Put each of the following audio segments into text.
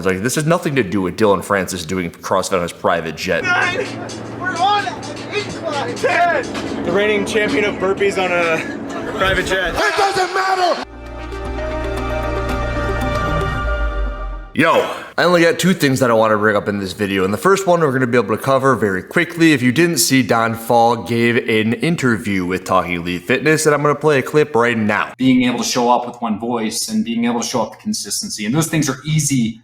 It's like, this has nothing to do with Dillion Francis doing CrossFit on his private jet. 9, we're on an incline. 10, the reigning champion of burpees on a private jet. It doesn't matter. Yo, I only got two things that I want to bring up in this video, and the first one we're going to be able to cover very quickly. If you didn't see, Don Fall gave an interview with Talking Elite Fitness, and I'm going to play a clip right now. Being able to show up with one voice and being able to show up with consistency, and those things are easy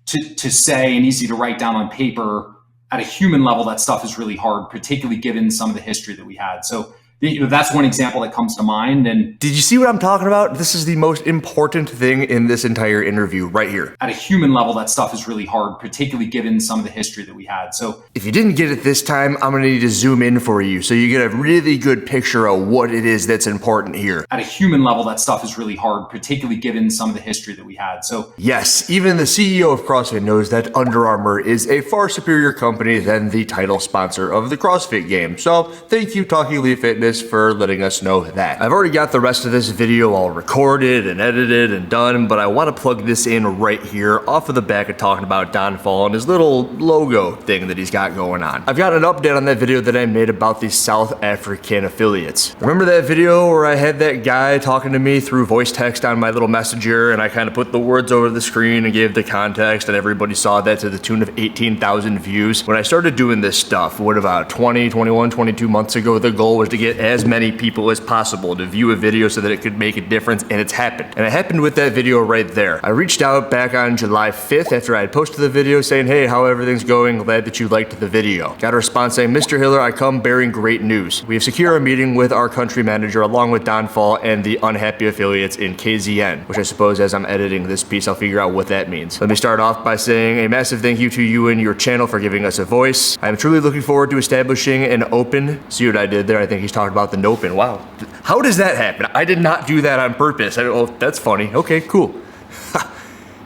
to say and easy to write down on paper. At a human level, that stuff is really hard, particularly given some of the history that we had. So that's one example that comes to mind. And did you see what I'm talking about? This is the most important thing in this entire interview right here. At a human level, that stuff is really hard, particularly given some of the history that we had. So if you didn't get it this time, I'm gonna need to zoom in for you so you get a really good picture of what it is that's important here. At a human level, that stuff is really hard, particularly given some of the history that we had. So yes, even the CEO of CrossFit knows that Under Armour is a far superior company than the title sponsor of the CrossFit game. So thank you, Talking Elite Fitness, for letting us know that. I've already got the rest of this video all recorded and edited and done, but I want to plug this in right here off of the back of talking about Don Fall and his little logo thing that he's got going on. I've got an update on that video that I made about the South African affiliates. Remember that video where I had that guy talking to me through voice text on my little messenger, and I kind of put the words over the screen and gave the context, and everybody saw that to the tune of 18,000 views? When I started doing this stuff, what, about 22 months ago, the goal was to get as many people as possible to view a video so that it could make a difference, and it's happened. And it happened with that video right there. I reached out back on July 5th after I had posted the video saying, hey, how everything's going, glad that you liked the video. Got a response saying, Mr. Hiller, I come bearing great news. We have secured a meeting with our country manager along with Don Fall and the unhappy affiliates in KZN, which I suppose as I'm editing this piece, I'll figure out what that means. Let me start off by saying a massive thank you to you and your channel for giving us a voice. I am truly looking forward to establishing an open, see what I did there? I think he's talking about the open. Wow. How does that happen? I did not do that on purpose. Oh, that's funny. Okay, cool.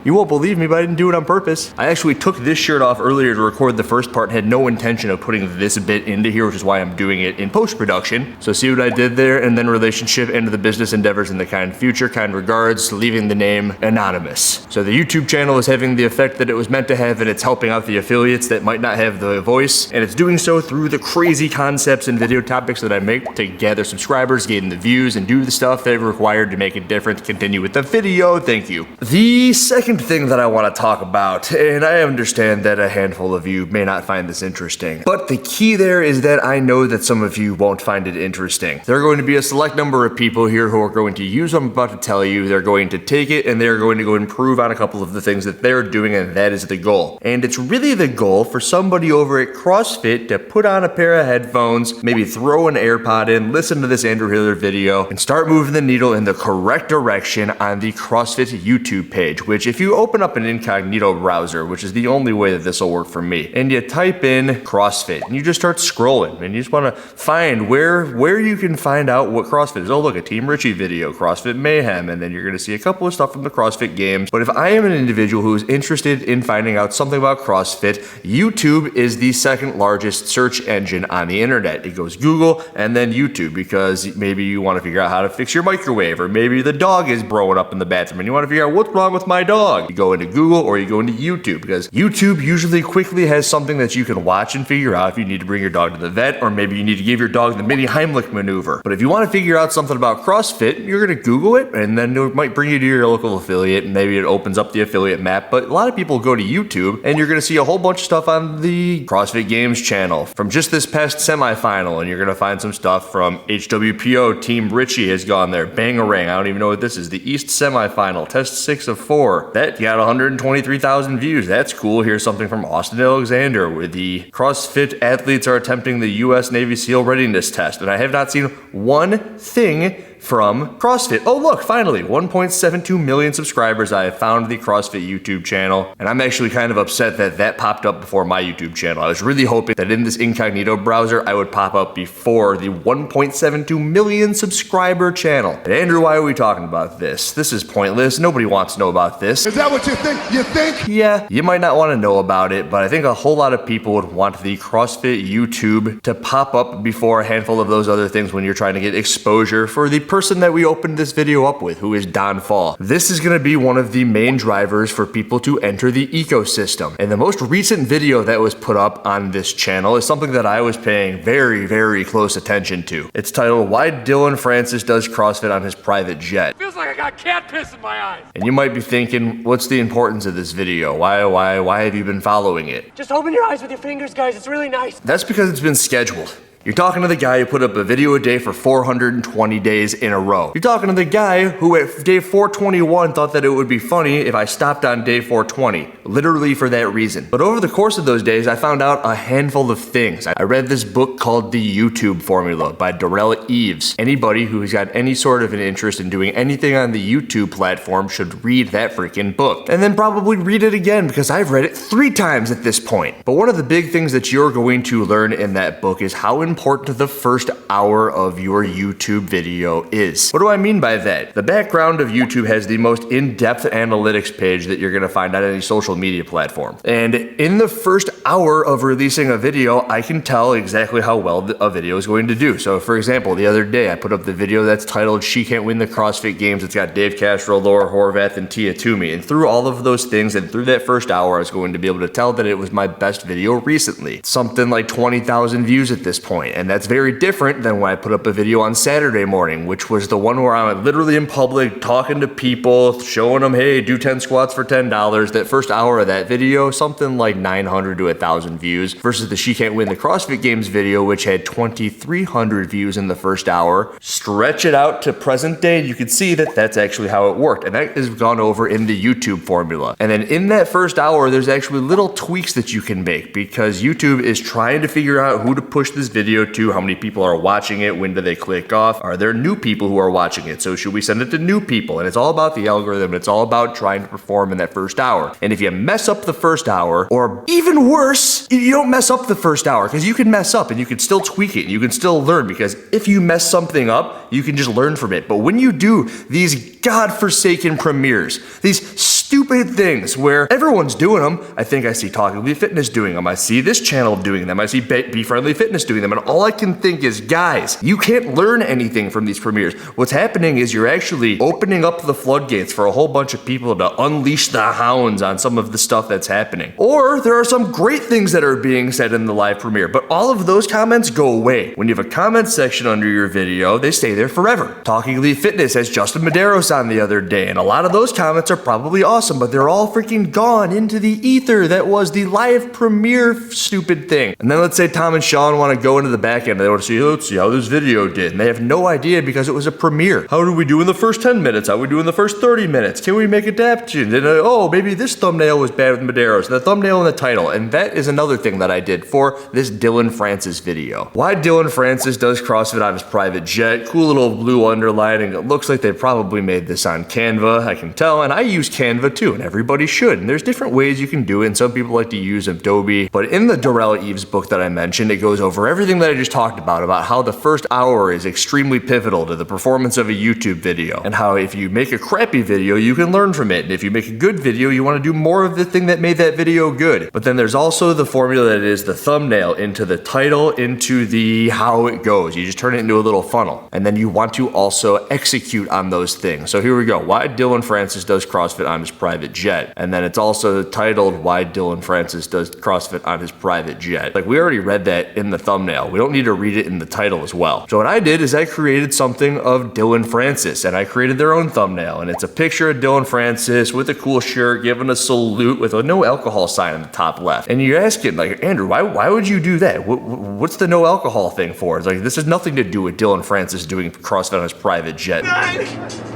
You won't believe me, but I didn't do it on purpose. I actually took this shirt off earlier to record the first part and had no intention of putting this bit into here, which is why I'm doing it in post-production. So see what I did there? And then relationship and the business endeavors in the kind future, kind regards, leaving the name anonymous. So the YouTube channel is having the effect that it was meant to have, and it's helping out the affiliates that might not have the voice. And it's doing so through the crazy concepts and video topics that I make to gather subscribers, gain the views, and do the stuff that are required to make a difference. Continue with the video. Thank you. The second thing that I want to talk about, and I understand that a handful of you may not find this interesting, but the key there is that I know that some of you won't find it interesting. There are going to be a select number of people here who are going to use what I'm about to tell you. They're going to take it and they're going to go improve on a couple of the things that they're doing, and that is the goal. And it's really the goal for somebody over at CrossFit to put on a pair of headphones, maybe throw an AirPod in, listen to this Andrew Hiller video, and start moving the needle in the correct direction on the CrossFit YouTube page, which if you open up an incognito browser, which is the only way that this will work for me, and you type in CrossFit, and you just start scrolling, and you just want to find where you can find out what CrossFit is. Oh, look, a Team Richie video, CrossFit Mayhem, and then you're going to see a couple of stuff from the CrossFit Games. But if I am an individual who is interested in finding out something about CrossFit, YouTube is the second largest search engine on the internet. It goes Google and then YouTube, because maybe you want to figure out how to fix your microwave, or maybe the dog is blowing up in the bathroom and you want to figure out what's wrong with my dog. You go into Google or you go into YouTube, because YouTube usually quickly has something that you can watch and figure out if you need to bring your dog to the vet, or maybe you need to give your dog the mini Heimlich maneuver. But if you want to figure out something about CrossFit, you're going to Google it, and then it might bring you to your local affiliate, and maybe it opens up the affiliate map. But a lot of people go to YouTube, and you're going to see a whole bunch of stuff on the CrossFit Games channel from just this past semifinal, and you're going to find some stuff from HWPO. Team Richie has gone there. Bangarang, I don't even know what this is. The East semifinal, test 6 of 4. That got 123,000 views. That's cool. Here's something from Austin Alexander, where the CrossFit athletes are attempting the U.S. Navy SEAL readiness test. And I have not seen one thing from CrossFit. Oh, look, finally, 1.72 million subscribers. I have found the CrossFit YouTube channel, and I'm actually kind of upset that that popped up before my YouTube channel. I was really hoping that in this incognito browser, I would pop up before the 1.72 million subscriber channel. But Andrew, why are we talking about this? This is pointless. Nobody wants to know about this. Is that what you think? You think? Yeah, you might not want to know about it, but I think a whole lot of people would want the CrossFit YouTube to pop up before a handful of those other things when you're trying to get exposure for the person that we opened this video up with, who is Don Fall. This is going to be one of the main drivers for people to enter the ecosystem. And the most recent video that was put up on this channel is something that I was paying very, very close attention to. It's titled, Why Dillion Francis Does CrossFit on His Private Jet. Feels like I got cat piss in my eyes. And you might be thinking, what's the importance of this video? Why have you been following it? Just open your eyes with your fingers, guys. It's really nice. That's because it's been scheduled. You're talking to the guy who put up a video a day for 420 days in a row. You're talking to the guy who at day 421 thought that it would be funny if I stopped on day 420, literally for that reason. But over the course of those days, I found out a handful of things. I read this book called The YouTube Formula by Darrell Eves. Anybody who's got any sort of an interest in doing anything on the YouTube platform should read that freaking book. And then probably read it again, because I've read it 3 times at this point. But one of the big things that you're going to learn in that book is how important the first hour of your YouTube video is. What do I mean by that? The background of YouTube has the most in-depth analytics page that you're going to find on any social media platform. And in the first hour of releasing a video, I can tell exactly how well a video is going to do. So for example, the other day I put up the video that's titled She Can't Win the CrossFit Games. It's got Dave Castro, Laura Horvath, and Tia Toomey. And through all of those things and through that first hour, I was going to be able to tell that it was my best video recently. Something like 20,000 views at this point. And that's very different than when I put up a video on Saturday morning, which was the one where I'm literally in public talking to people, showing them, hey, do 10 squats for $10. That first hour of that video, something like 900 to 1,000 views, versus the She Can't Win the CrossFit Games video, which had 2,300 views in the first hour. Stretch it out to present day, you can see that that's actually how it worked. And that is gone over in the YouTube formula. And then in that first hour, there's actually little tweaks that you can make, because YouTube is trying to figure out who to push this video to, how many people are watching it, when do they click off, are there new people who are watching it, so should we send it to new people? And it's all about the algorithm, it's all about trying to perform in that first hour. And if you mess up the first hour, or even worse, you don't mess up the first hour, because you can mess up and you can still tweak it and you can still learn, because if you mess something up, you can just learn from it. But when you do these godforsaken premieres, these stupid things where everyone's doing them, I think I see Talking Elite Fitness doing them, I see this channel doing them, I see Be Friendly Fitness doing them, and all I can think is, guys, you can't learn anything from these premieres. What's happening is you're actually opening up the floodgates for a whole bunch of people to unleash the hounds on some of the stuff that's happening. Or there are some great things that are being said in the live premiere, but all of those comments go away. When you have a comment section under your video, they stay there forever. Talking Elite Fitness has Justin Medeiros on the other day, and a lot of those comments are probably awesome, but they're all freaking gone into the ether. That was the live premiere stupid thing. And then let's say Tom and Sean want to go into the back end, they want to see, let's see how this video did. And they have no idea because it was a premiere. How do we do in the first 10 minutes? How do we do in the first 30 minutes? Can we make adaptations? And oh, maybe this thumbnail was bad with Medeiros, and the thumbnail and the title. And that is another thing that I did for this Dillion Francis video. Why Dillion Francis does CrossFit on his private jet. Cool little blue underlining. It looks like they probably made this on Canva, I can tell. And I use Canva too, and everybody should. And there's different ways you can do it, and some people like to use Adobe. But in the Darrell Eves book that I mentioned, it goes over everything that I just talked about how the first hour is extremely pivotal to the performance of a YouTube video, and how if you make a crappy video, you can learn from it. And if you make a good video, you want to do more of the thing that made that video good. But then there's also the formula that is the thumbnail into the title, into the how it goes. You just turn it into a little funnel. And then you want to also execute on those things. So here we go. Why Dillion Francis does CrossFit on his private jet. And then it's also titled Why Dillion Francis does CrossFit on his private jet. Like, we already read that in the thumbnail. We don't need to read it in the title as well. So what I did is I created something of Dillion Francis, and I created their own thumbnail. And it's a picture of Dillion Francis with a cool shirt, giving a salute with a no alcohol sign on the top left. And you're asking, like, Andrew, why would you do that? What's the no alcohol thing for? It's like, this has nothing to do with Dillion Francis doing CrossFit on his private jet. 9,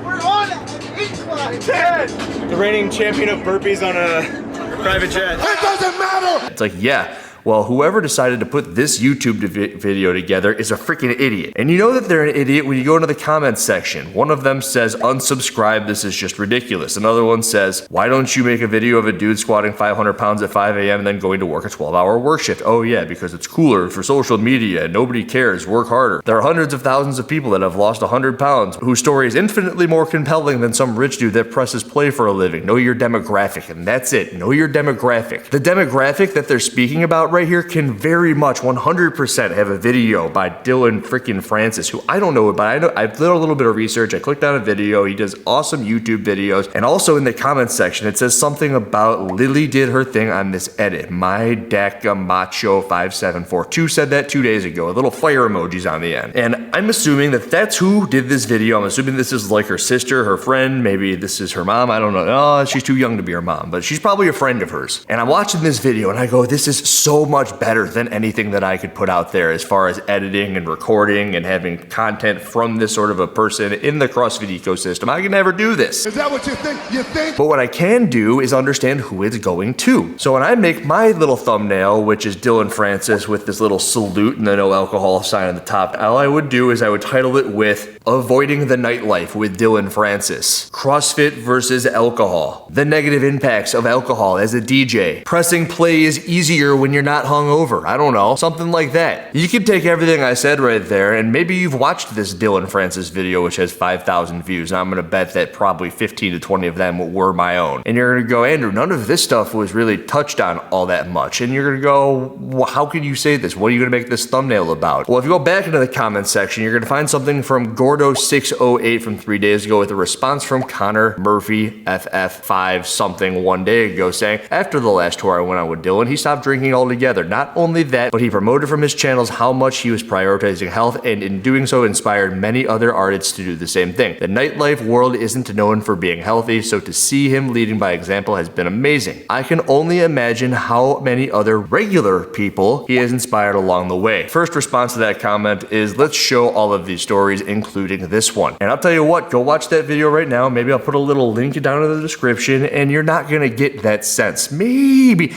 we're on an incline. 10, the reigning champion of burpees on a private jet. It doesn't matter. It's like, yeah. Well, whoever decided to put this YouTube video together is a freaking idiot. And you know that they're an idiot when you go into the comments section. One of them says, unsubscribe, this is just ridiculous. Another one says, why don't you make a video of a dude squatting 500 pounds at 5 a.m. and then going to work a 12-hour work shift? Oh yeah, because it's cooler for social media. Nobody cares, work harder. There are hundreds of thousands of people that have lost 100 pounds whose story is infinitely more compelling than some rich dude that presses play for a living. Know your demographic, and that's it. Know your demographic. The demographic that they're speaking about about right here can very much 100% have a video by Dillion freaking Francis, who I don't know, but I know I've done a little bit of research. I clicked on a video. He does awesome YouTube videos. And also in the comments section, it says something about Lily did her thing on this edit. My Daka Macho 5742 said that 2 days ago. A little fire emojis on the end. And I'm assuming that that's who did this video. I'm assuming this is like her sister, her friend. Maybe this is her mom. I don't know. Oh, she's too young to be her mom, but she's probably a friend of hers. And I'm watching this video and I go, this is so much better than anything that I could put out there as far as editing and recording and having content from this sort of a person in the CrossFit ecosystem. I can never do this. Is that what you think? You think? But what I can do is understand who it's going to. So when I make my little thumbnail, which is Dillion Francis with this little salute and the no alcohol sign on the top, all I would do is I would title it with Avoiding the Nightlife with Dillion Francis. CrossFit versus alcohol. The negative impacts of alcohol as a DJ. Pressing play is easier when you're not hungover. I don't know. Something like that. You can take everything I said right there, and maybe you've watched this Dillion Francis video, which has 5,000 views. And I'm going to bet that probably 15 to 20 of them were my own. And you're going to go, Andrew, none of this stuff was really touched on all that much. And you're going to go, well, how can you say this? What are you going to make this thumbnail about? Well, if you go back into the comments section, you're going to find something from Gordo608 from 3 days ago with a response from Connor Murphy FF5 something 1 day ago saying, after the last tour I went on with Dillion, he stopped drinking altogether. Not only that, but he promoted from his channels how much he was prioritizing health, and in doing so inspired many other artists to do the same thing. The nightlife world isn't known for being healthy, so to see him leading by example has been amazing. I can only imagine how many other regular people he has inspired along the way. First response to that comment is, let's show all of these stories, including this one. And I'll tell you what, go watch that video right now. Maybe I'll put a little link down in the description, and you're not gonna get that sense. Maybe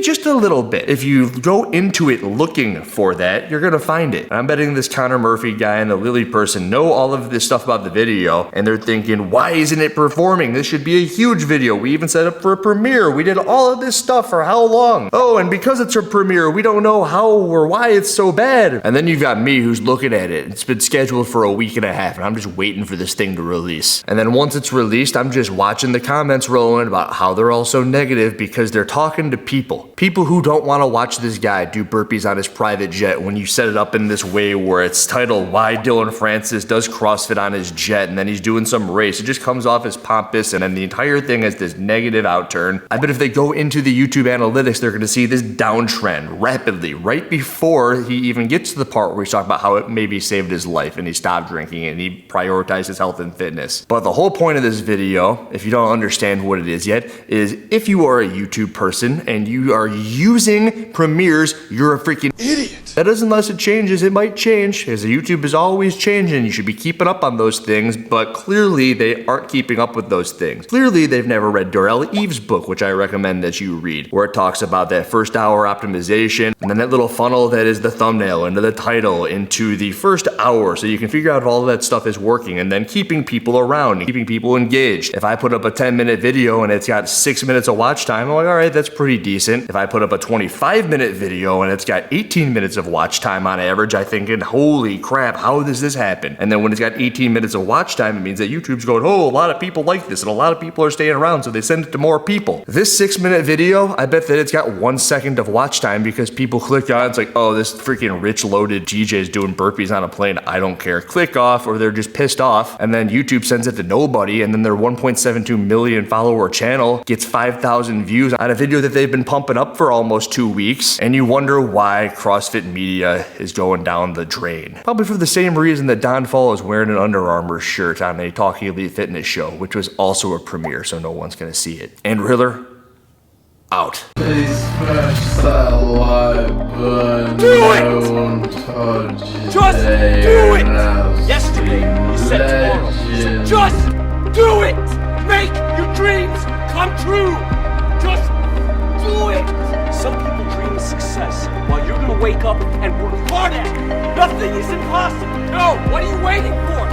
just a little bit. If you go into it looking for that, you're gonna find it. And I'm betting this Connor Murphy guy and the Lily person know all of this stuff about the video, and they're thinking, why isn't it performing? This should be a huge video. We even set up for a premiere. We did all of this stuff for how long? Oh, and because it's a premiere, we don't know how or why it's so bad. And then you've got me who's looking at it. It's been scheduled for a week and a half, and I'm just waiting for this thing to release. And then once it's released, I'm just watching the comments rolling about how they're all so negative because they're talking to people who don't want to watch this guy do burpees on his private jet when you set it up in this way where it's titled Why Dillion Francis Does CrossFit on His Jet, and then he's doing some race. It just comes off as pompous, and then the entire thing has this negative outturn. I bet if they go into the YouTube analytics, they're going to see this downtrend rapidly right before he even gets to the part where he's talking about how it maybe saved his life and he stopped drinking and he prioritized his health and fitness. But the whole point of this video, if you don't understand what it is yet, is if you are a YouTube person and you are using premieres, you're a freaking idiot. That is, unless it changes, it might change, as YouTube is always changing. You should be keeping up on those things, but clearly they aren't keeping up with those things. Clearly they've never read Dorel Eve's book, which I recommend that you read, where it talks about that first hour optimization, and then that little funnel that is the thumbnail into the title into the first hour, so you can figure out if all of that stuff is working, and then keeping people around and keeping people engaged. If I put up a 10-minute video and it's got 6 minutes of watch time, I'm like, all right, that's pretty decent. If I put up a 25-minute video and it's got 18 minutes of watch time on average, I think, holy crap, how does this happen? And then when it's got 18 minutes of watch time, it means that YouTube's going, oh, a lot of people like this and a lot of people are staying around, so they send it to more people. This 6-minute video, I bet that it's got 1 second of watch time because people click on, it's like, oh, this freaking rich loaded DJ is doing burpees on a plane, I don't care. Click off, or they're just pissed off, and then YouTube sends it to nobody, and then their 1.72 million follower channel gets 5,000 views on a video that they've been pumping up for almost 2 weeks, and you wonder why CrossFit media is going down the drain. Probably for the same reason that Don Fall is wearing an Under Armour shirt on a Talking Elite Fitness show, which was also a premiere, so no one's gonna see it. And Hiller, out. Please smash that like button. Do it! Don't touch Just do it! now. Yesterday, you said tomorrow. Legend. Just do it! Make your dreams come true! Just do it! Some people dream of success, while you're gonna wake up and work hard at it. Nothing is impossible. No, what are you waiting for?